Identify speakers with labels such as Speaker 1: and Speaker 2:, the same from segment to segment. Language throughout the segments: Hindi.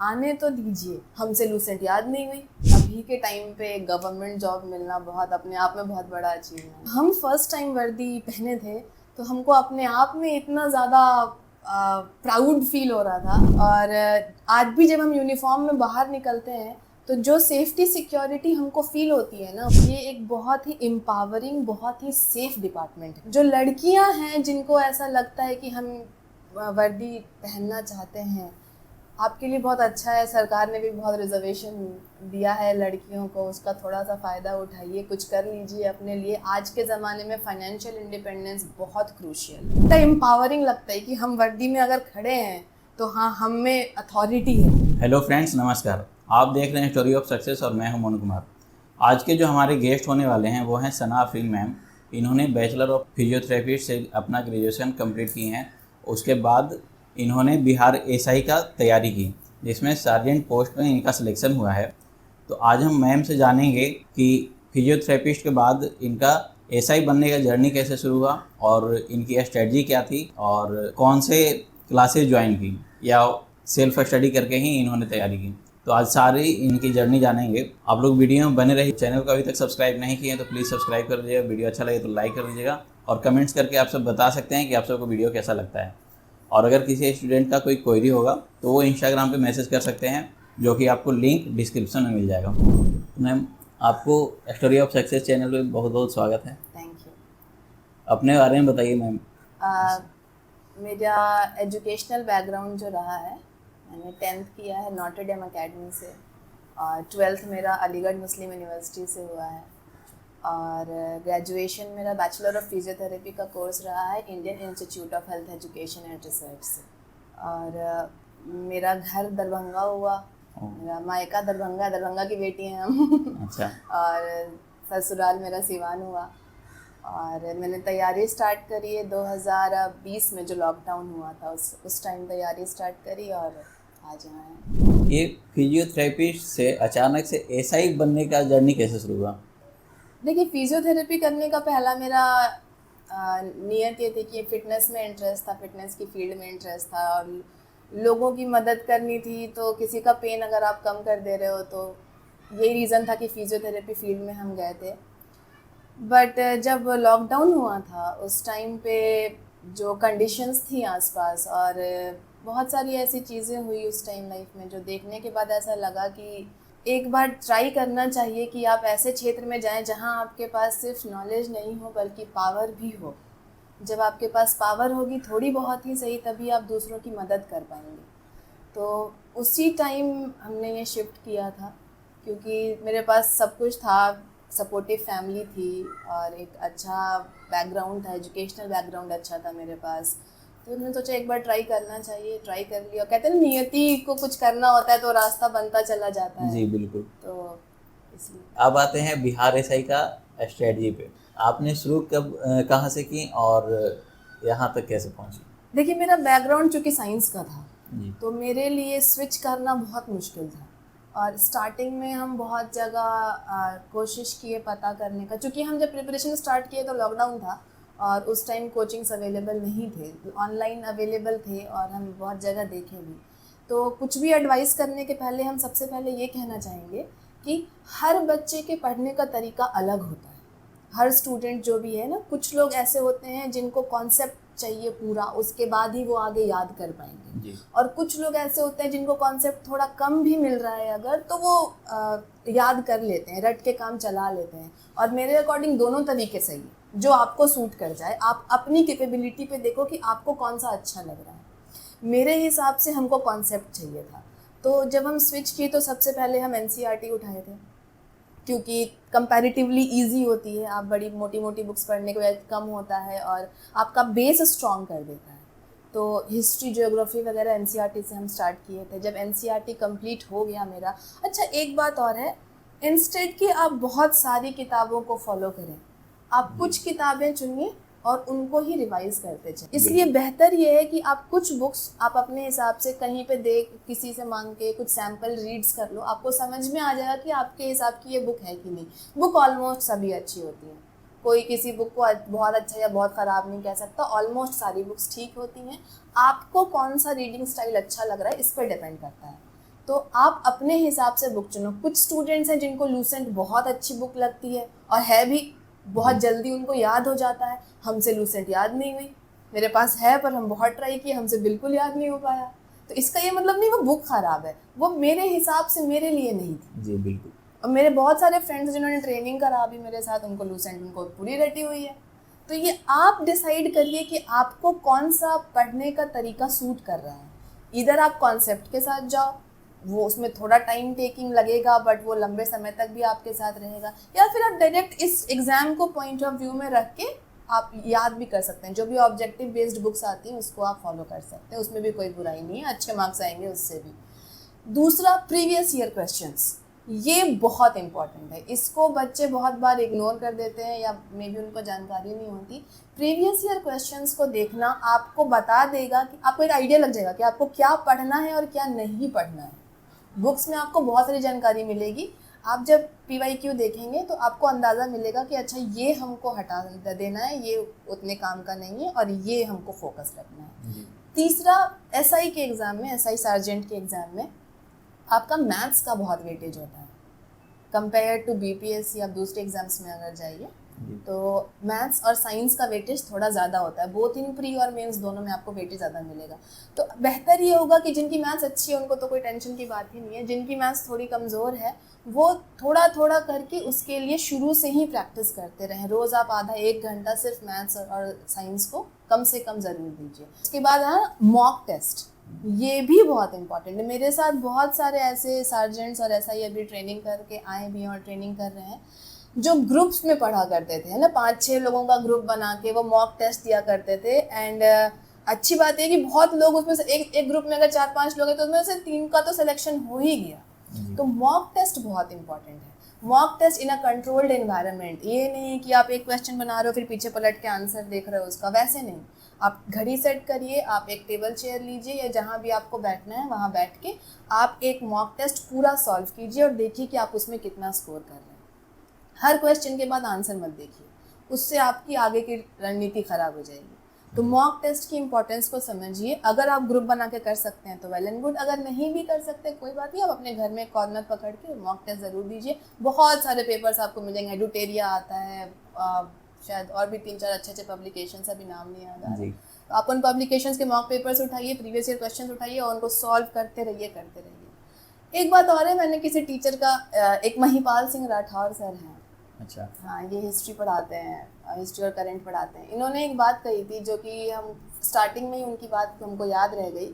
Speaker 1: आने तो दीजिए, हमसे लूसेंट याद नहीं हुई। अभी के टाइम पे गवर्नमेंट जॉब मिलना बहुत अपने आप में बहुत बड़ा अचीवमेंट। हम फर्स्ट टाइम वर्दी पहने थे तो हमको अपने आप में इतना ज़्यादा प्राउड फील हो रहा था। और आज भी जब हम यूनिफॉर्म में बाहर निकलते हैं तो जो सेफ्टी सिक्योरिटी हमको फील होती है ना, ये एक बहुत ही एम्पावरिंग, बहुत ही सेफ डिपार्टमेंट है। जो लड़कियां हैं जिनको ऐसा लगता है कि हम वर्दी पहनना चाहते हैं, आपके लिए बहुत अच्छा है। सरकार ने भी बहुत रिजर्वेशन दिया है लड़कियों को, उसका थोड़ा सा फ़ायदा उठाइए, कुछ कर लीजिए अपने लिए। आज के ज़माने में फाइनेंशियल इंडिपेंडेंस बहुत क्रूशियल है। तो एम्पावरिंग लगता है कि हम वर्दी में अगर खड़े हैं तो हाँ, हम में अथॉरिटी है।
Speaker 2: हेलो फ्रेंड्स, नमस्कार। आप देख रहे हैं स्टोरी ऑफ सक्सेस और मैं हूं मोनू कुमार। आज के जो हमारे गेस्ट होने वाले हैं वो हैं सना अफरीन मैम। इन्होंने बैचलर ऑफ फिजियोथेरेपी से अपना ग्रेजुएशन कंप्लीट की हैं। उसके बाद इन्होंने बिहार एसआई का तैयारी की, जिसमें सार्जेंट पोस्ट में इनका सिलेक्शन हुआ है। तो आज हम मैम से जानेंगे कि फिजियोथेरेपिस्ट के बाद इनका एसआई बनने का जर्नी कैसे शुरू हुआ और इनकी स्ट्रेटजी क्या थी और कौन से क्लासेस ज्वाइन की या सेल्फ स्टडी करके ही इन्होंने तैयारी की। तो आज सारी इनकी जर्नी जानेंगे। आप लोग वीडियो में बने रहिए। चैनल को अभी तक सब्सक्राइब नहीं किए तो प्लीज़ सब्सक्राइब कर दीजिएगा। वीडियो अच्छा लगे तो लाइक कर दीजिएगा और कमेंट्स करके आप सब बता सकते हैं कि आप सबको वीडियो कैसा लगता है। और अगर किसी स्टूडेंट का कोई क्वेरी होगा तो वो इंस्टाग्राम पे मैसेज कर सकते हैं, जो कि आपको लिंक डिस्क्रिप्शन में मिल जाएगा। मैम, आपको स्टोरी ऑफ सक्सेस चैनल पे बहुत बहुत स्वागत है।
Speaker 1: Thank you.
Speaker 2: अपने बारे में बताइए मैम।
Speaker 1: मेरा एजुकेशनल बैकग्राउंड जो रहा है, मैंने 10th किया है नॉटर डेम अकेडमी से और 12th मेरा अलीगढ़ मुस्लिम यूनिवर्सिटी से हुआ है। और ग्रेजुएशन मेरा बैचलर ऑफ फिजियोथेरेपी का कोर्स रहा है Indian institute of health education and research से। और मेरा घर दरभंगा हुआ, मेरा मायका दरभंगा, दरभंगा की बेटी हैं हम।
Speaker 2: अच्छा।
Speaker 1: और ससुराल मेरा सिवान हुआ। और मैंने तैयारी स्टार्ट करी है 2020 में, जो लॉकडाउन हुआ था उस टाइम तैयारी स्टार्ट करी और आज यहाँ है।
Speaker 2: ये फिजियोथेरेपिस्ट से अचानक से एसआई बनने का जर्नी कैसे शुरू हुआ?
Speaker 1: देखिए, फिजियोथेरेपी करने का पहला मेरा नियत ये थी कि फिटनेस में इंटरेस्ट था, फिटनेस की फील्ड में इंटरेस्ट था और लोगों की मदद करनी थी। तो किसी का पेन अगर आप कम कर दे रहे हो, तो यही रीज़न था कि फिजियोथेरेपी फील्ड में हम गए थे। बट जब लॉकडाउन हुआ था उस टाइम पे जो कंडीशंस थी आसपास, और बहुत सारी ऐसी चीज़ें हुई उस टाइम लाइफ में, जो देखने के बाद ऐसा लगा कि एक बार ट्राई करना चाहिए कि आप ऐसे क्षेत्र में जाएं जहां आपके पास सिर्फ नॉलेज नहीं हो बल्कि पावर भी हो। जब आपके पास पावर होगी, थोड़ी बहुत ही सही, तभी आप दूसरों की मदद कर पाएंगे। तो उसी टाइम हमने ये शिफ्ट किया था, क्योंकि मेरे पास सब कुछ था, सपोर्टिव फैमिली थी और एक अच्छा बैकग्राउंड था, एजुकेशनल बैकग्राउंड अच्छा था मेरे पास। तो मैंने सोचा एक बार ट्राई करना चाहिए, ट्राई कर लिया। कहते हैं ना, नियति को कुछ करना होता है तो रास्ता बनता चला जाता है।
Speaker 2: जी बिल्कुल।
Speaker 1: तो इसलिए
Speaker 2: अब आते हैं बिहार एसआई का स्ट्रेटजी पे। आपने शुरू कब कहाँ से की और यहाँ तक कैसे पहुँची?
Speaker 1: देखिए, मेरा बैकग्राउंड चूँकि साइंस का था
Speaker 2: जी।
Speaker 1: तो मेरे लिए स्विच करना बहुत मुश्किल था। और स्टार्टिंग में हम बहुत जगह कोशिश किए पता करने का, क्योंकि हम जब प्रिपरेशन स्टार्ट किए तो लॉकडाउन था और उस टाइम कोचिंग्स अवेलेबल नहीं थे, ऑनलाइन अवेलेबल थे और हम बहुत जगह देखे भी। तो कुछ भी एडवाइस करने के पहले हम सबसे पहले ये कहना चाहेंगे कि हर बच्चे के पढ़ने का तरीका अलग होता है। हर स्टूडेंट जो भी है ना, कुछ लोग ऐसे होते हैं जिनको कॉन्सेप्ट चाहिए पूरा, उसके बाद ही वो आगे याद कर पाएंगे
Speaker 2: जी।
Speaker 1: और कुछ लोग ऐसे होते हैं जिनको कॉन्सेप्ट थोड़ा कम भी मिल रहा है अगर, तो वो याद कर लेते हैं, रट के काम चला लेते हैं। और मेरे अकॉर्डिंग दोनों तरीके सही है, जो आपको सूट कर जाए। आप अपनी कैपेबिलिटी पे देखो कि आपको कौन सा अच्छा लग रहा है। मेरे हिसाब से हमको कॉन्सेप्ट चाहिए था। तो जब हम स्विच किए तो सबसे पहले हम एनसीईआरटी उठाए थे, क्योंकि कंपैरेटिवली इजी होती है। आप बड़ी मोटी मोटी बुक्स पढ़ने के बाद कम होता है और आपका बेस स्ट्रॉन्ग कर देता है। तो हिस्ट्री, ज्योग्राफी वगैरह एनसीईआरटी से हम स्टार्ट किए थे। जब एनसीईआरटी कंप्लीट हो गया मेरा, अच्छा एक बात और है, इंस्टेड कि आप बहुत सारी किताबों को फॉलो करें, आप कुछ किताबें चुनिए और उनको ही रिवाइज करते चलें। इसलिए बेहतर ये है कि आप कुछ बुक्स आप अपने हिसाब से कहीं पे देख, किसी से मांग के कुछ सैम्पल रीड्स कर लो, आपको समझ में आ जाएगा कि आपके हिसाब की ये बुक है कि नहीं। बुक ऑलमोस्ट सभी अच्छी होती हैं, कोई किसी बुक को बहुत अच्छा या बहुत ख़राब नहीं कह सकता। ऑलमोस्ट सारी बुक्स ठीक होती हैं। आपको कौन सा रीडिंग स्टाइल अच्छा लग रहा है, इस पर डिपेंड करता है। तो आप अपने हिसाब से बुक चुनो। कुछ स्टूडेंट्स हैं जिनको लूसेंट बहुत अच्छी बुक लगती है और है भी, बहुत जल्दी उनको याद हो जाता है। हमसे लूसेंट याद नहीं हुई, मेरे पास है पर हम बहुत ट्राई किए, हमसे बिल्कुल याद नहीं हो पाया। तो इसका ये मतलब नहीं वो बुक खराब है, वो मेरे हिसाब से मेरे लिए नहीं थी।
Speaker 2: जी बिल्कुल।
Speaker 1: और मेरे बहुत सारे फ्रेंड्स जिन्होंने ट्रेनिंग करा भी मेरे साथ, उनको लूसेंट उनको पूरी रटी हुई है। तो ये आप डिसाइड करिए कि आपको कौन सा पढ़ने का तरीका सूट कर रहा है। इधर आप कॉन्सेप्ट के साथ जाओ, वो उसमें थोड़ा टाइम टेकिंग लगेगा बट वो लंबे समय तक भी आपके साथ रहेगा, या फिर आप डायरेक्ट इस एग्ज़ाम को पॉइंट ऑफ व्यू में रख के आप याद भी कर सकते हैं। जो भी ऑब्जेक्टिव बेस्ड बुक्स आती हैं उसको आप फॉलो कर सकते हैं, उसमें भी कोई बुराई नहीं है, अच्छे मार्क्स आएंगे उससे भी। दूसरा, प्रीवियस ईयर क्वेश्चंस, ये बहुत इंपॉर्टेंट है। इसको बच्चे बहुत बार इग्नोर कर देते हैं या मे बी उनको जानकारी नहीं होती। प्रीवियस ईयर क्वेश्चंस को देखना आपको बता देगा कि आपको एक आइडिया लग जाएगा कि आपको क्या पढ़ना है और क्या नहीं पढ़ना है। बुक्स में आपको बहुत सारी जानकारी मिलेगी, आप जब PYQ देखेंगे तो आपको अंदाज़ा मिलेगा कि अच्छा ये हमको हटा देना है, ये उतने काम का नहीं है और ये हमको फोकस रखना है। तीसरा, SI के एग्ज़ाम में, SI सार्जेंट के एग्ज़ाम में आपका मैथ्स का बहुत वेटेज होता है कंपेयर टू BPSC। आप दूसरे एग्जाम्स में अगर जाइए तो मैथ्स और साइंस का वेटेज थोड़ा ज़्यादा होता है, बोथ इन प्री और मेंस दोनों में आपको वेटेज ज़्यादा मिलेगा। तो बेहतर ये होगा कि जिनकी मैथ्स अच्छी है उनको तो कोई टेंशन की बात ही नहीं है, जिनकी मैथ्स थोड़ी कमज़ोर है वो थोड़ा थोड़ा करके उसके लिए शुरू से ही प्रैक्टिस करते रहें। रोज़ आप आधा 1 घंटा सिर्फ मैथ्स और साइंस को कम से कम ज़रूर दीजिए। उसके बाद है मॉक टेस्ट, ये भी बहुत इंपॉर्टेंट है। मेरे साथ बहुत सारे ऐसे सार्जेंट्स और SI अभी ट्रेनिंग करके आए भी हैं और ट्रेनिंग कर रहे हैं जो ग्रुप्स में पढ़ा करते थे, है ना, 5-6 लोगों का ग्रुप बना के वो मॉक टेस्ट दिया करते थे। एंड अच्छी बात है कि बहुत लोग उसमें से एक ग्रुप में अगर 4-5 लोग हैं तो उसमें से 3 का तो सिलेक्शन हो ही गया। तो मॉक टेस्ट बहुत इंपॉर्टेंट है। Mock test in a controlled environment, ये नहीं है कि आप एक क्वेश्चन बना रहे हो फिर पीछे पलट के आंसर देख रहे हो उसका, वैसे नहीं। आप घड़ी सेट करिए, आप एक टेबल चेयर लीजिए या जहाँ भी आपको बैठना है वहाँ बैठ के आप एक मॉक टेस्ट पूरा सॉल्व कीजिए और देखिए कि आप उसमें कितना स्कोर कर रहे हैं। हर क्वेश्चन के बाद आंसर मत देखिए, उससे आपकी आगे की रणनीति खराब हो जाएगी। तो मॉक टेस्ट की इंपॉर्टेंस को समझिए। अगर आप ग्रुप बना के कर सकते हैं तो वेल एंड गुड, अगर नहीं भी कर सकते कोई बात नहीं, आप अपने घर में कॉर्नर पकड़ के मॉक टेस्ट ज़रूर दीजिए। बहुत सारे पेपर्स आपको मिलेंगे, एडुटेरिया आता है, शायद और भी 3-4 अच्छे पब्लिकेशन, अभी नाम नहीं याद आ रहा। तो आप उन पब्लिकेशंस के मॉक पेपर्स उठाइए, प्रीवियस ईयर क्वेश्चन उठाइए और उनको सॉल्व करते रहिए। एक बात और है, मैंने किसी टीचर का, एक महिपाल सिंह राठौर सर हैं,
Speaker 2: अच्छा,
Speaker 1: हाँ, ये हिस्ट्री पढ़ाते हैं, हिस्ट्री और करंट पढ़ाते हैं। इन्होंने एक बात कही थी जो कि हम स्टार्टिंग में ही उनकी बात हमको याद रह गई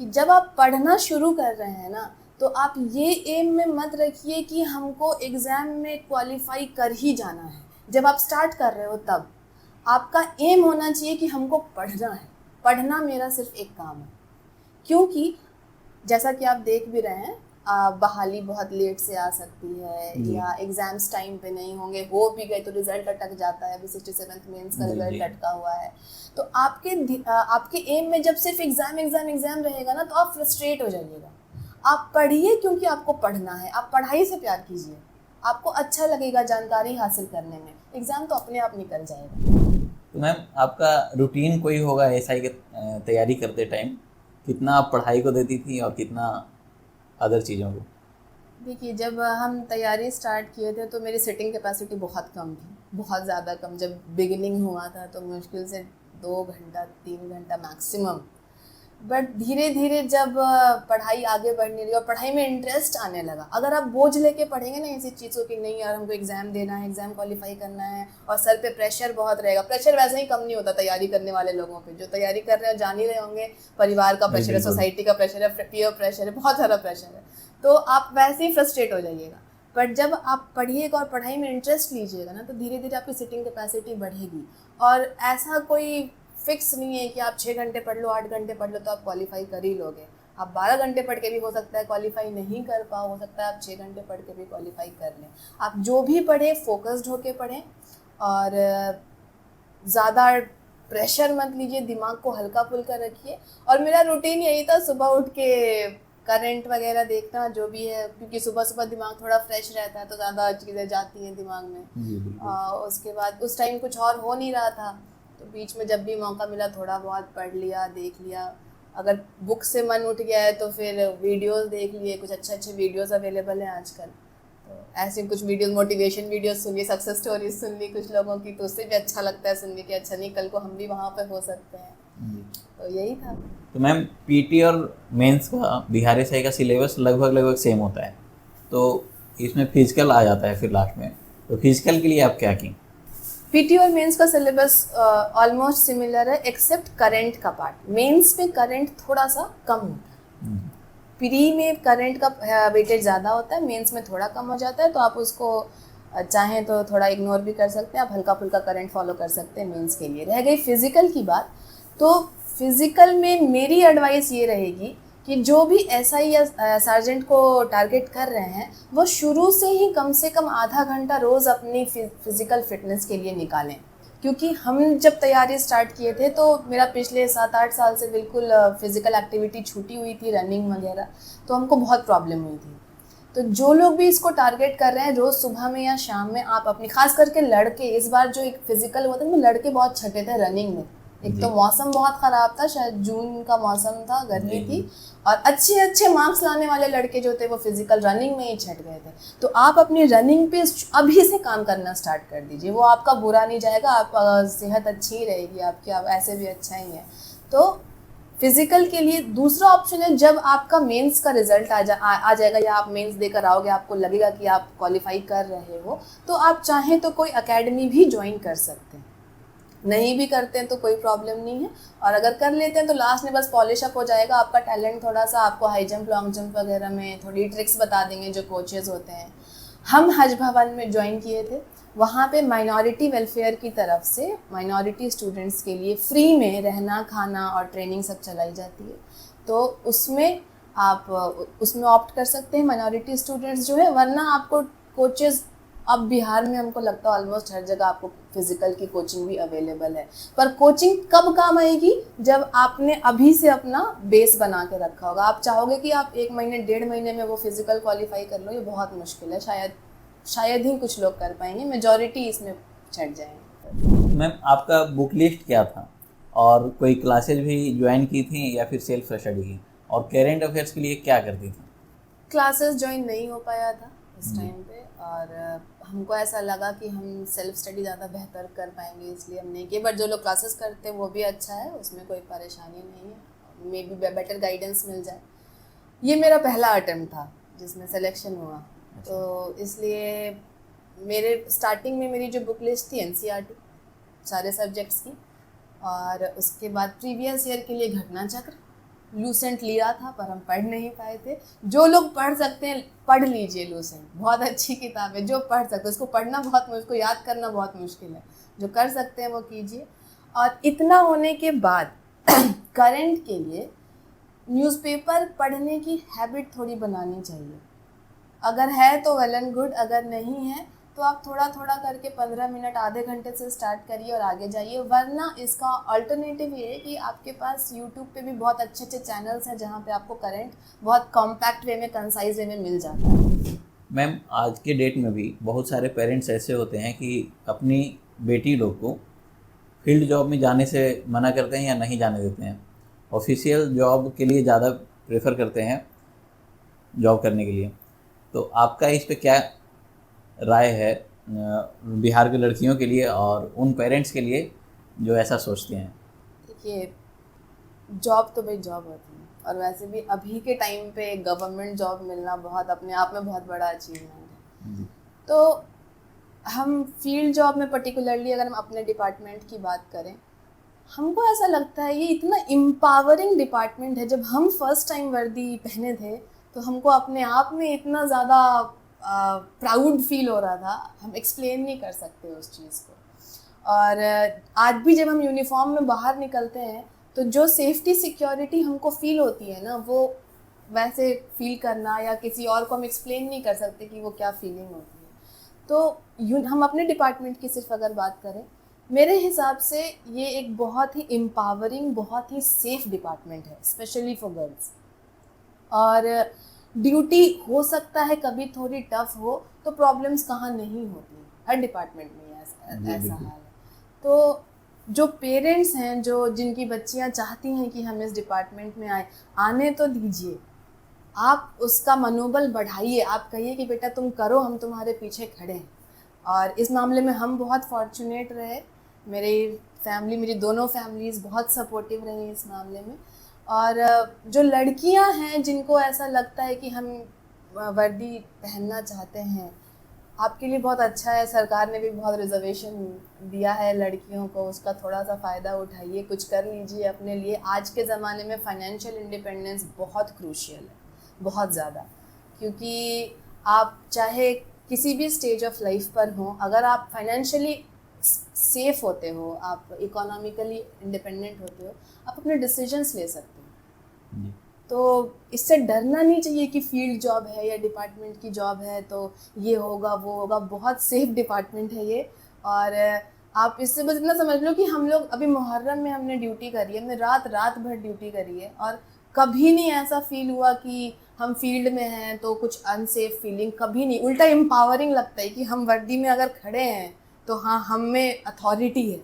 Speaker 1: कि जब आप पढ़ना शुरू कर रहे हैं ना तो आप ये एम में मत रखिए कि हमको एग्ज़ाम में क्वालिफाई कर ही जाना है। जब आप स्टार्ट कर रहे हो तब आपका एम होना चाहिए कि हमको पढ़ना है, पढ़ना मेरा सिर्फ एक काम है। क्योंकि जैसा कि आप देख भी रहे हैं, बहाली बहुत लेट से आ सकती है या एग्जाम्स टाइम पे नहीं होंगे, हो भी गए तो रिजल्ट अटक जाता है। अभी 67th मेंस का रिजल्ट अटका हुआ है। तो आपके एम में जब सिर्फ एग्जाम रहेगा ना तो आप फ्रस्ट्रेट हो जाइएगा। आप पढ़िए क्योंकि आपको पढ़ना है, आप पढ़ाई से प्यार कीजिए, आपको अच्छा लगेगा जानकारी हासिल करने में, एग्ज़ाम तो अपने आप निकल जाएगा।
Speaker 2: तो मैम आपका रूटीन कोई होगा SI के तैयारी करते टाइम, कितना आप पढ़ाई को देती थी और कितना अदर चीज़ों को?
Speaker 1: देखिए, जब हम तैयारी स्टार्ट किए थे तो मेरी सिटिंग कैपेसिटी बहुत कम थी, बहुत ज़्यादा कम। जब बिगिनिंग हुआ था तो मुश्किल से 2 घंटा 3 घंटा मैक्सिमम। बट धीरे धीरे जब पढ़ाई आगे बढ़ने लगी और पढ़ाई में इंटरेस्ट आने लगा, अगर आप बोझ लेके पढ़ेंगे ना ऐसी चीज़ों की, नहीं यार हमको एग्ज़ाम देना है, एग्ज़ाम क्वालिफाई करना है और सर पे प्रेशर बहुत रहेगा। प्रेशर वैसे ही कम नहीं होता तैयारी करने वाले लोगों पे, जो तैयारी कर रहे हैं जान ही रहे होंगे, परिवार का प्रेशर है, सोसाइटी का प्रेशर है, पीयर प्रेशर है, बहुत सारा प्रेशर है, तो आप वैसे ही फ्रस्ट्रेट हो जाइएगा। बट जब आप पढ़िएगा और पढ़ाई में इंटरेस्ट लीजिएगा ना तो धीरे धीरे आपकी सिटिंग कैपेसिटी बढ़ेगी। और ऐसा कोई फिक्स नहीं है कि आप 6 घंटे पढ़ लो, 8 घंटे पढ़ लो तो आप क्वालिफाई कर ही लोगे। आप 12 घंटे पढ़ के भी हो सकता है क्वालिफाई नहीं कर पाओ, हो सकता है आप 6 घंटे पढ़ के भी क्वालिफाई कर लें। आप जो भी पढ़ें फोकस्ड होके पढ़ें और ज़्यादा प्रेशर मत लीजिए, दिमाग को हल्का फुल्का रखिए। और मेरा रूटीन यही था, सुबह उठ के करंट वगैरह देखना जो भी है, क्योंकि सुबह सुबह दिमाग थोड़ा फ्रेश रहता है तो ज़्यादा चीज़ें जाती हैं दिमाग में। उसके बाद उस टाइम कुछ और हो नहीं रहा था तो बीच में जब भी मौका मिला थोड़ा बहुत पढ़ लिया, देख लिया। अगर बुक से मन उठ गया है तो फिर वीडियोस देख लिए, कुछ अच्छे अच्छे वीडियोस अवेलेबल हैं आजकल, तो ऐसे कुछ वीडियोस, मोटिवेशन वीडियोस सुन ली, सक्सेस स्टोरीज सुन ली कुछ लोगों की, तो उससे भी अच्छा लगता है सुन के कि अच्छा नहीं, कल को हम भी वहाँ पे हो सकते हैं। तो यही था।
Speaker 2: तो मैम पीटी और मेंस का बिहार एसआई का सिलेबस लगभग लगभग सेम होता है, तो इसमें फिजिकल आ जाता है फिर लास्ट में, तो फिजिकल के लिए आप क्या की?
Speaker 1: पीटी और मेंस का सिलेबस ऑलमोस्ट सिमिलर है, एक्सेप्ट करंट का पार्ट। मेंस में करंट थोड़ा सा कम होता है, प्री में करंट का वेटेज ज़्यादा होता है, मेंस में थोड़ा कम हो जाता है, तो आप उसको चाहें तो थोड़ा इग्नोर भी कर सकते हैं, आप हल्का फुल्का करंट फॉलो कर सकते हैं मेंस के लिए। रह गई फिजिकल की बात, तो फिजिकल में मेरी एडवाइस ये रहेगी कि जो भी एसआई या सार्जेंट को टारगेट कर रहे हैं वो शुरू से ही कम से कम आधा घंटा रोज़ अपनी फिजिकल फिटनेस के लिए निकालें। क्योंकि हम जब तैयारी स्टार्ट किए थे तो मेरा पिछले 7-8 साल से बिल्कुल फिजिकल एक्टिविटी छूटी हुई थी, रनिंग वगैरह, तो हमको बहुत प्रॉब्लम हुई थी। तो जो लोग भी इसको टारगेट कर रहे हैं, रोज़ सुबह में या शाम में आप अपनी, खास करके लड़के, इस बार जो एक फिजिकल हुआ था वो लड़के बहुत छटे थे रनिंग में। एक तो मौसम बहुत ख़राब था, शायद जून का मौसम था, गर्मी थी, और अच्छे अच्छे मार्क्स लाने वाले लड़के जो थे वो फिजिकल रनिंग में ही छट गए थे। तो आप अपनी रनिंग पे अभी से काम करना स्टार्ट कर दीजिए, वो आपका बुरा नहीं जाएगा, आप सेहत अच्छी ही रहेगी आपकी, आप ऐसे भी अच्छा ही है। तो फिजिकल के लिए दूसरा ऑप्शन है, जब आपका मेंस का रिजल्ट आ जाएगा या आप मेंस देकर आओगे, आपको लगेगा कि आप क्वालिफाई कर रहे हो, तो आप चाहें तो कोई एकेडमी भी ज्वाइन कर सकते हैं। नहीं भी करते हैं तो कोई प्रॉब्लम नहीं है, और अगर कर लेते हैं तो लास्ट में बस पॉलिश अप हो जाएगा आपका टैलेंट थोड़ा सा, आपको हाई जंप लॉन्ग जंप वगैरह में थोड़ी ट्रिक्स बता देंगे जो कोचेज़ होते हैं। हम हज भवन में ज्वाइन किए थे, वहाँ पे माइनॉरिटी वेलफेयर की तरफ से माइनॉरिटी स्टूडेंट्स के लिए फ्री में रहना, खाना और ट्रेनिंग सब चलाई जाती है, तो उसमें आप उसमें ऑप्ट कर सकते हैं माइनॉरिटी स्टूडेंट्स जो है। वरना आपको कोचेज़, अब बिहार में हमको लगता है ऑलमोस्ट हर जगह आपको फिजिकल की कोचिंग भी अवेलेबल है, पर कोचिंग कब काम आएगी, जब आपने अभी से अपना बेस बना के रखा होगा। आप चाहोगे कि आप 1 महीने 1.5 महीने में वो फिजिकल क्वालिफाई कर लो, ये बहुत मुश्किल है, शायद ही कुछ लोग कर पाएंगे, मेजॉरिटी इसमें छट जाएंगे।
Speaker 2: मैम आपका बुक लिस्ट क्या था, और कोई क्लासेज भी ज्वाइन की थी या फिर सेल्फ स्टडी की, और करेंट अफेयर्स के लिए क्या करती थी?
Speaker 1: क्लासेस ज्वाइन नहीं हो पाया था इस टाइम पे, और हमको ऐसा लगा कि हम सेल्फ स्टडी ज़्यादा बेहतर कर पाएंगे, इसलिए हम नहीं किए। बट जो लोग क्लासेस करते हैं वो भी अच्छा है, उसमें कोई परेशानी नहीं है, मे बी बेटर गाइडेंस मिल जाए। ये मेरा पहला अटेम्प्ट था जिसमें सिलेक्शन हुआ, तो इसलिए मेरे स्टार्टिंग में मेरी जो बुक लिस्ट थी एनसीईआरटी सारे सब्जेक्ट्स की, और उसके बाद प्रीवियस ईयर के लिए घटना चक्र लूसेंट लिया था, पर हम पढ़ नहीं पाए थे। जो लोग पढ़ सकते हैं पढ़ लीजिए, लूसेंट बहुत अच्छी किताब है, जो पढ़ सकते हैं उसको पढ़ना बहुत मुश्किल, उसको याद करना बहुत मुश्किल है, जो कर सकते हैं वो कीजिए। और इतना होने के बाद करंट के लिए न्यूज़पेपर पढ़ने की हैबिट थोड़ी बनानी चाहिए। अगर है तो वेल एंड गुड, अगर नहीं है तो आप थोड़ा थोड़ा करके 15 मिनट आधे घंटे से स्टार्ट करिए और आगे जाइए। वरना इसका अल्टरनेटिव ये है कि आपके पास यूट्यूब पे भी बहुत अच्छे अच्छे चैनल्स हैं जहाँ पे आपको करंट बहुत कॉम्पैक्ट वे में, कंसाइज वे में मिल जाता है।
Speaker 2: मैम आज के डेट में भी बहुत सारे पेरेंट्स ऐसे होते हैं कि अपनी बेटी लोग को फील्ड जॉब में जाने से मना करते हैं या नहीं जाने देते हैं, ऑफिशियल जॉब के लिए ज़्यादा प्रेफर करते हैं जॉब करने के लिए। तो आपका इस पे क्या राय है बिहार की लड़कियों के लिए और उन पेरेंट्स के लिए जो ऐसा सोचते हैं?
Speaker 1: देखिए, जॉब तो भाई जॉब होती है, और वैसे भी अभी के टाइम पे गवर्नमेंट जॉब मिलना बहुत अपने आप में बहुत बड़ा अचीवमेंट है। तो हम फील्ड जॉब में पर्टिकुलरली अगर हम अपने डिपार्टमेंट की बात करें, हमको ऐसा लगता है ये इतना एम्पावरिंग डिपार्टमेंट है। जब हम फर्स्ट टाइम वर्दी पहने थे तो हमको अपने आप में इतना ज़्यादा प्राउड फील हो रहा था, हम एक्सप्लेन नहीं कर सकते उस चीज़ को। और आज भी जब हम यूनिफॉर्म में बाहर निकलते हैं तो जो सेफ्टी सिक्योरिटी हमको फील होती है ना, वो वैसे फील करना या किसी और को हम एक्सप्लेन नहीं कर सकते कि वो क्या फीलिंग होती है। तो हम अपने डिपार्टमेंट की सिर्फ अगर बात करें, मेरे हिसाब से ये एक बहुत ही एम्पावरिंग, बहुत ही सेफ डिपार्टमेंट है, स्पेशली फॉर गर्ल्स। और ड्यूटी हो सकता है कभी थोड़ी टफ हो, तो प्रॉब्लम्स कहाँ नहीं होती, हर डिपार्टमेंट में ऐसा हाल है। तो जो पेरेंट्स हैं, जो जिनकी बच्चियां चाहती हैं कि हम इस डिपार्टमेंट में आए, आने तो दीजिए। आप उसका मनोबल बढ़ाइए, आप कहिए कि बेटा तुम करो, हम तुम्हारे पीछे खड़े हैं। और इस मामले में हम बहुत फॉर्चुनेट रहे, मेरी दोनों फैमिलीज़ बहुत सपोर्टिव रही इस मामले में। और जो लड़कियां हैं जिनको ऐसा लगता है कि हम वर्दी पहनना चाहते हैं, आपके लिए बहुत अच्छा है, सरकार ने भी बहुत रिजर्वेशन दिया है लड़कियों को, उसका थोड़ा सा फ़ायदा उठाइए, कुछ कर लीजिए अपने लिए। आज के ज़माने में फाइनेंशियल इंडिपेंडेंस बहुत क्रूशियल है, बहुत ज़्यादा, क्योंकि आप चाहे किसी भी स्टेज ऑफ लाइफ पर हो, अगर आप फाइनेंशियली सेफ होते हो, आप इकोनॉमिकली इंडिपेंडेंट होते हो, आप अपने डिसीजंस ले सकते हो।
Speaker 2: जी।
Speaker 1: तो इससे डरना नहीं चाहिए कि फील्ड जॉब है या डिपार्टमेंट की जॉब है तो ये होगा वो होगा। बहुत सेफ डिपार्टमेंट है ये। और आप इससे बस इतना समझ लो कि हम लोग अभी मुहर्रम में हमने ड्यूटी करी है, हमने रात भर ड्यूटी करी है, और कभी नहीं ऐसा फील हुआ कि हम फील्ड में हैं तो कुछ अनसेफ फीलिंग, कभी नहीं। उल्टा एम्पावरिंग लगता है कि हम वर्दी में अगर खड़े हैं तो हाँ, हम में अथॉरिटी है।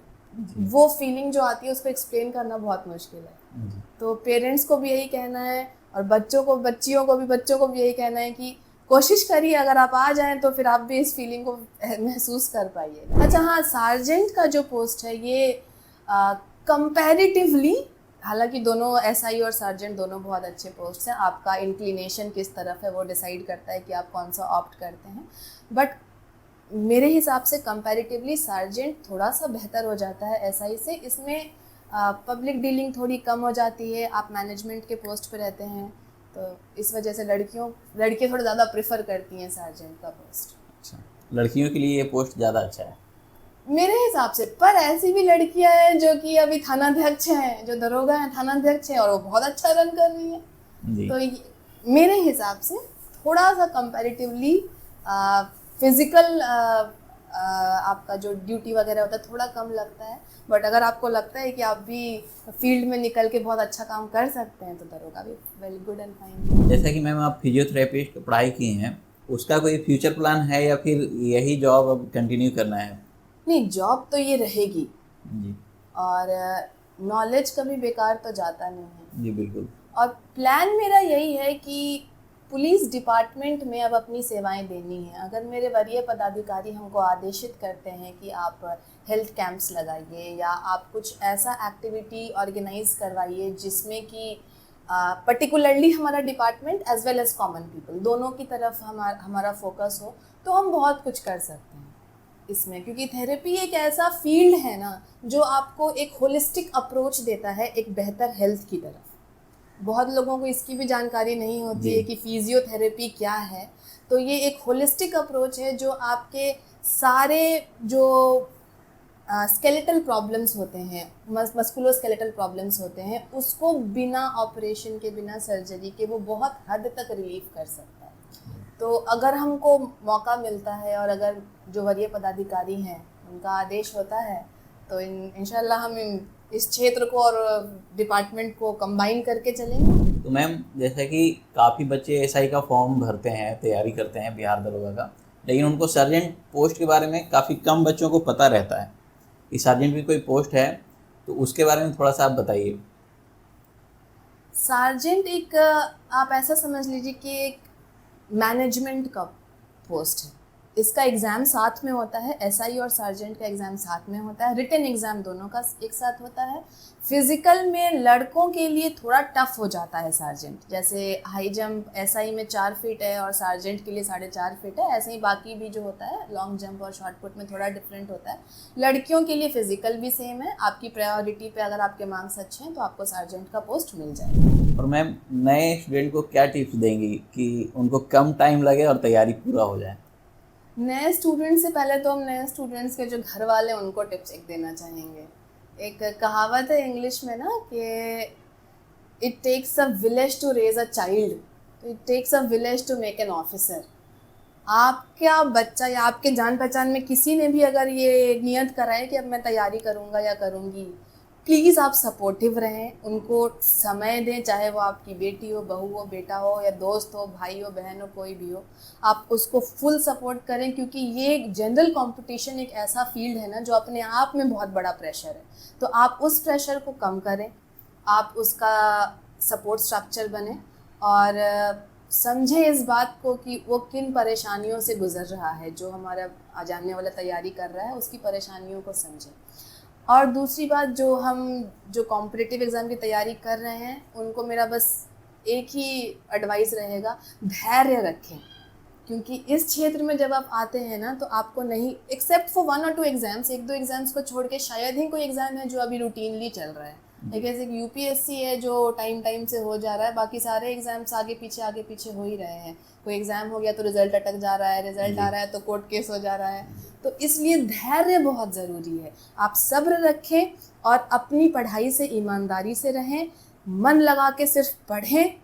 Speaker 1: वो फीलिंग जो आती है उसको एक्सप्लेन करना बहुत मुश्किल है। तो पेरेंट्स को भी यही कहना है, और बच्चों को भी यही कहना है कि कोशिश करिए, अगर आप आ जाएं तो फिर आप भी इस फीलिंग को महसूस कर पाइए। अच्छा हाँ, सार्जेंट का जो पोस्ट है ये कंपैरेटिवली, हालांकि दोनों एसआई और सार्जेंट दोनों बहुत अच्छे पोस्ट हैं, आपका इंक्लिनेशन किस तरफ है वो डिसाइड करता है कि आप कौन सा ऑप्ट करते हैं। बट मेरे हिसाब से कंपैरेटिवली सार्जेंट थोड़ा सा बेहतर हो जाता है एसआई से। इसमें पब्लिक डीलिंग थोड़ी कम हो जाती है, आप मैनेजमेंट के पोस्ट पे रहते हैं, तो इस वजह से लड़कियाँ थोड़ा ज़्यादा प्रेफर करती हैं सार्जेंट का पोस्ट।
Speaker 2: अच्छा, लड़कियों के लिए ये पोस्ट ज़्यादा अच्छा है
Speaker 1: मेरे हिसाब से। पर ऐसी भी लड़कियां हैं जो कि अभी थानाध्यक्ष हैं, जो दरोगा हैं, थानाध्यक्ष हैं, और वो बहुत अच्छा रन कर रही हैं।
Speaker 2: जी।
Speaker 1: तो मेरे हिसाब से थोड़ा सा कंपैरेटिवली फिजिकल आपका जो ड्यूटी वगैरह होता है थोड़ा कम लगता है। बट अगर आपको लगता है कि आप भी फील्ड में निकल के बहुत अच्छा काम कर सकते हैं तो दरोगा भी वेरी गुड एंड फाइन।
Speaker 2: जैसा कि मैम आप फिजियोथेरेपिस्ट पढ़ाई की हैं, उसका कोई फ्यूचर प्लान है या फिर यही जॉब अब कंटिन्यू करना है?
Speaker 1: नहीं, जॉब तो ये रहेगी,
Speaker 2: जी।
Speaker 1: और नॉलेज कभी बेकार तो जाता नहीं है।
Speaker 2: जी बिल्कुल।
Speaker 1: और प्लान मेरा यही है कि पुलिस डिपार्टमेंट में अब अपनी सेवाएं देनी है। अगर मेरे वरीय पदाधिकारी हमको आदेशित करते हैं कि आप हेल्थ कैंप्स लगाइए या आप कुछ ऐसा एक्टिविटी ऑर्गेनाइज करवाइए जिसमें कि पर्टिकुलरली हमारा department as well as common people दोनों की तरफ हमारा फोकस हो, तो हम बहुत कुछ कर सकते हैं इसमें। क्योंकि थेरेपी एक ऐसा फील्ड है ना जो आपको एक होलिस्टिक अप्रोच देता है एक बेहतर हेल्थ की तरफ। बहुत लोगों को इसकी भी जानकारी नहीं होती है कि फिजियोथेरेपी क्या है। तो ये एक होलिस्टिक अप्रोच है जो आपके सारे जो स्केलेटल प्रॉब्लम्स होते हैं, मस्कुलोस्केलेटल प्रॉब्लम्स होते हैं, उसको बिना ऑपरेशन के, बिना सर्जरी के वो बहुत हद तक रिलीव कर सकता है। तो अगर हमको मौका मिलता है और अगर जो वरीय पदाधिकारी हैं उनका आदेश होता है तो इंशाल्लाह हम इस क्षेत्र को और डिपार्टमेंट को कंबाइन करके चलेंगे।
Speaker 2: तो मैम जैसा कि काफ़ी बच्चे एसआई का फॉर्म भरते हैं, तैयारी करते हैं बिहार दरोगा का, लेकिन उनको सर्जेंट पोस्ट के बारे में काफ़ी कम बच्चों को पता रहता है कि सर्जेंट भी कोई पोस्ट है, तो उसके बारे में थोड़ा सा आप बताइए।
Speaker 1: सार्जेंट एक आप ऐसा समझ लीजिए कि एक मैनेजमेंट का पोस्ट है। इसका एग्ज़ाम साथ में होता है, एसआई और सार्जेंट का एग्ज़ाम साथ में होता है, रिटन एग्ज़ाम दोनों का एक साथ होता है। फिज़िकल में लड़कों के लिए थोड़ा टफ हो जाता है सार्जेंट, जैसे हाई जंप एसआई में 4 फीट है और सार्जेंट के लिए 4.5 फीट है, ऐसे ही बाकी भी जो होता है लॉन्ग जंप और शॉर्ट पुट में थोड़ा डिफरेंट होता है। लड़कियों के लिए फिज़िकल भी सेम है, आपकी प्रायोरिटी पे अगर आपके मार्क्स अच्छे हैं तो आपको सार्जेंट का पोस्ट मिल जाएगा।
Speaker 2: और मैम नए स्टूडेंट को क्या टिप्स देंगी कि उनको कम टाइम लगे और तैयारी पूरा हो जाए?
Speaker 1: नए स्टूडेंट से पहले तो हम नए स्टूडेंट्स के जो घर वाले उनको टिप्स एक देना चाहेंगे। एक कहावत है इंग्लिश में ना कि it takes a village to raise a child, it takes a village to make an officer. आपका बच्चा या आपके जान पहचान में किसी ने भी अगर ये नियत करा है कि अब मैं तैयारी करूँगा या करूँगी, प्लीज़ आप सपोर्टिव रहें, उनको समय दें, चाहे वो आपकी बेटी हो, बहू हो, बेटा हो या दोस्त हो, भाई हो, बहन हो, कोई भी हो, आप उसको फुल सपोर्ट करें, क्योंकि ये एक जनरल कंपटीशन एक ऐसा फील्ड है ना जो अपने आप में बहुत बड़ा प्रेशर है। तो आप उस प्रेशर को कम करें, आप उसका सपोर्ट स्ट्रक्चर बने और समझें इस बात को कि वो किन परेशानियों से गुजर रहा है, जो हमारा जानने वाला तैयारी कर रहा है उसकी परेशानियों को समझें। और दूसरी बात, जो कॉम्पिटिटिव एग्ज़ाम की तैयारी कर रहे हैं उनको मेरा बस एक ही एडवाइस रहेगा, धैर्य रखें, क्योंकि इस क्षेत्र में जब आप आते हैं ना तो आपको नहीं, एक्सेप्ट फॉर 1 और 2 एग्ज़ाम्स, 1-2 एग्ज़ाम्स को छोड़ के शायद ही कोई एग्ज़ाम है जो अभी रूटीनली चल रहा है। एक ऐसे यूपीएससी है जो टाइम से हो जा रहा है, बाकी सारे एग्ज़ाम्स आगे पीछे हो ही रहे हैं। कोई एग्ज़ाम हो गया तो रिज़ल्ट अटक जा रहा है, रिज़ल्ट आ रहा है तो कोर्ट केस हो जा रहा है। तो इसलिए धैर्य बहुत ज़रूरी है। आप सब्र रखें और अपनी पढ़ाई से ईमानदारी से रहें, मन लगा के सिर्फ पढ़ें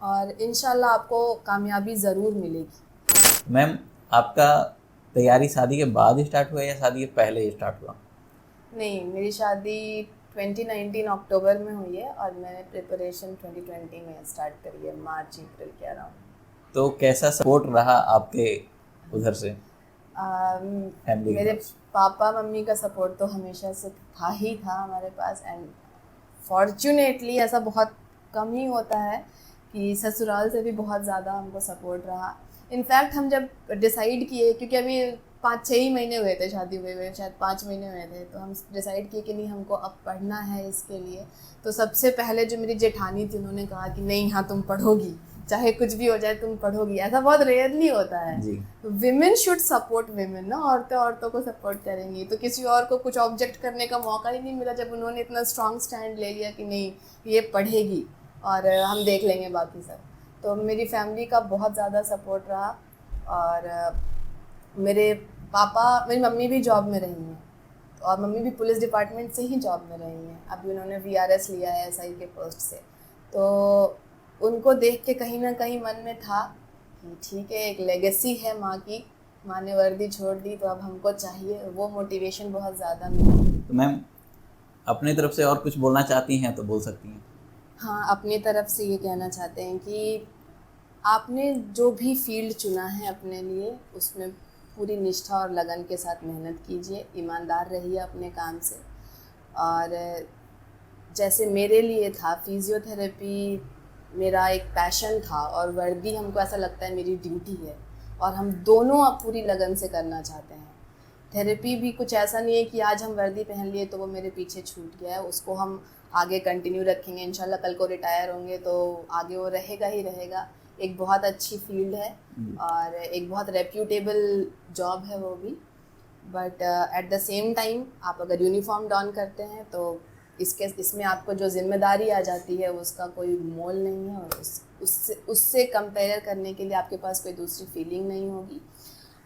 Speaker 1: और इंशाल्लाह आपको कामयाबी ज़रूर मिलेगी।
Speaker 2: मैम, आपका तैयारी शादी के बाद स्टार्ट हुआ या शादी के पहले ही स्टार्ट हुआ?
Speaker 1: नहीं, मेरी शादी 2019 अक्टूबर में हुई है और मैंने प्रिपरेशन 2020 में स्टार्ट करी है, मार्च अप्रैल के अराउंड।
Speaker 2: तो कैसा सपोर्ट रहा आपके उधर से फैमिली
Speaker 1: मेरे
Speaker 2: के?
Speaker 1: पापा मम्मी का सपोर्ट तो हमेशा से था हमारे पास, एंड फॉर्चुनेटली ऐसा बहुत कम ही होता है कि ससुराल से भी बहुत ज़्यादा हमको सपोर्ट रहा। इनफैक्ट हम जब डिसाइड किए, क्योंकि अभी 5-6 ही महीने हुए थे शादी हुए, शायद 5 महीने हुए थे, तो हम डिसाइड किए कि नहीं हमको अब पढ़ना है इसके लिए। तो सबसे पहले जो मेरी जेठानी थी उन्होंने कहा कि नहीं, हाँ तुम पढ़ोगी, चाहे कुछ भी हो जाए तुम पढ़ोगी। ऐसा बहुत रेयरली होता है।
Speaker 2: जी।
Speaker 1: विमेन शुड सपोर्ट विमेन ना, औरतें औरतों को सपोर्ट करेंगी। तो किसी और को कुछ ऑब्जेक्ट करने का मौका ही नहीं मिला जब उन्होंने इतना स्ट्रॉन्ग स्टैंड ले लिया कि नहीं ये पढ़ेगी और हम देख लेंगे बाकी सब। तो मेरी फैमिली का बहुत ज़्यादा सपोर्ट रहा। और मेरे मेरी मम्मी भी जॉब में रही हैं, और मम्मी भी पुलिस डिपार्टमेंट से ही जॉब में रही हैं। अभी उन्होंने VRS लिया है SI के पोस्ट से। तो उनको देख के कहीं ना कहीं मन में था कि ठीक है, एक लेगेसी है माँ की, माँ ने वर्दी छोड़ दी तो अब हमको चाहिए, वो मोटिवेशन बहुत ज़्यादा मिली।
Speaker 2: तो मैम, अपनी तरफ से और कुछ बोलना चाहती हैं तो बोल सकती हैं।
Speaker 1: हाँ, अपनी तरफ से ये कहना चाहते हैं कि आपने जो भी फील्ड चुना है अपने लिए, उसमें पूरी निष्ठा और लगन के साथ मेहनत कीजिए, ईमानदार रहिए अपने काम से। और जैसे मेरे लिए था, फिज़ियोथेरेपी मेरा एक पैशन था और वर्दी हमको ऐसा लगता है मेरी ड्यूटी है, और हम दोनों अब पूरी लगन से करना चाहते हैं। थेरेपी भी कुछ ऐसा नहीं है कि आज हम वर्दी पहन लिए तो वो मेरे पीछे छूट गया है, उसको हम आगे कंटिन्यू रखेंगे। इंशाल्लाह कल को रिटायर होंगे तो आगे वो रहेगा ही रहेगा। एक बहुत अच्छी फील्ड है और एक बहुत रेप्यूटेबल जॉब है वो भी। But at the same time आप अगर यूनिफॉर्म डॉन करते हैं तो इसमें आपको जो जिम्मेदारी आ जाती है उसका कोई मोल नहीं है, और उससे कंपेयर करने के लिए आपके पास कोई दूसरी फीलिंग नहीं होगी।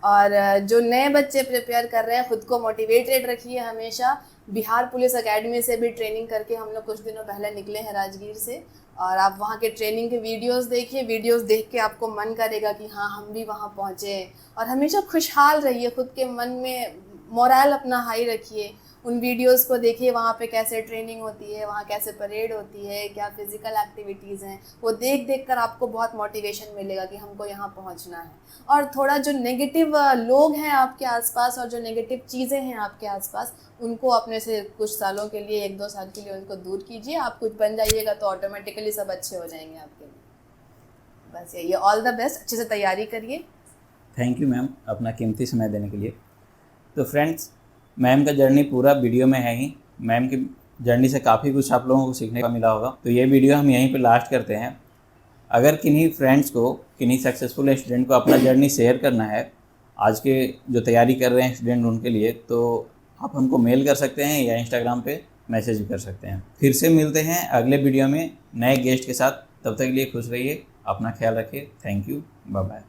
Speaker 1: और जो नए बच्चे प्रिपेयर कर रहे हैं, ख़ुद को मोटिवेटेड रखिए हमेशा। बिहार पुलिस एकेडमी से भी ट्रेनिंग करके हम लोग कुछ दिनों पहले निकले हैं राजगीर से, और आप वहाँ के ट्रेनिंग के वीडियोस देखिए। वीडियोस देख के आपको मन करेगा कि हाँ हम भी वहाँ पहुँचे। और हमेशा खुशहाल रहिए, ख़ुद के मन में मोरल अपना हाई रखिए। उन वीडियोस को देखिए, वहाँ पे कैसे ट्रेनिंग होती है, वहाँ कैसे परेड होती है, क्या फिज़िकल एक्टिविटीज़ हैं, वो देख कर आपको बहुत मोटिवेशन मिलेगा कि हमको यहाँ पहुँचना है। और थोड़ा जो नेगेटिव लोग हैं आपके आसपास और जो नेगेटिव चीज़ें हैं आपके आसपास, उनको अपने से कुछ सालों के लिए, 1-2 साल के लिए उनको दूर कीजिए। आप कुछ बन जाइएगा तो ऑटोमेटिकली सब अच्छे हो जाएंगे आपके लिए। बस यही, ऑल द बेस्ट, अच्छे से तैयारी करिए।
Speaker 2: थैंक यू मैम अपना कीमती समय देने के लिए। तो फ्रेंड्स, मैम का जर्नी पूरा वीडियो में है ही। मैम की जर्नी से काफ़ी कुछ आप लोगों को सीखने का मिला होगा। तो ये वीडियो हम यहीं पे लास्ट करते हैं। अगर किन्हीं फ्रेंड्स को, किन्हीं सक्सेसफुल स्टूडेंट को अपना जर्नी शेयर करना है, आज के जो तैयारी कर रहे हैं स्टूडेंट उनके लिए, तो आप हमको मेल कर सकते हैं या इंस्टाग्राम पे मैसेज भी कर सकते हैं। फिर से मिलते हैं अगले वीडियो में नए गेस्ट के साथ। तब तक के लिए खुश रहिए, अपना ख्याल रखिए। Thank you, bye bye.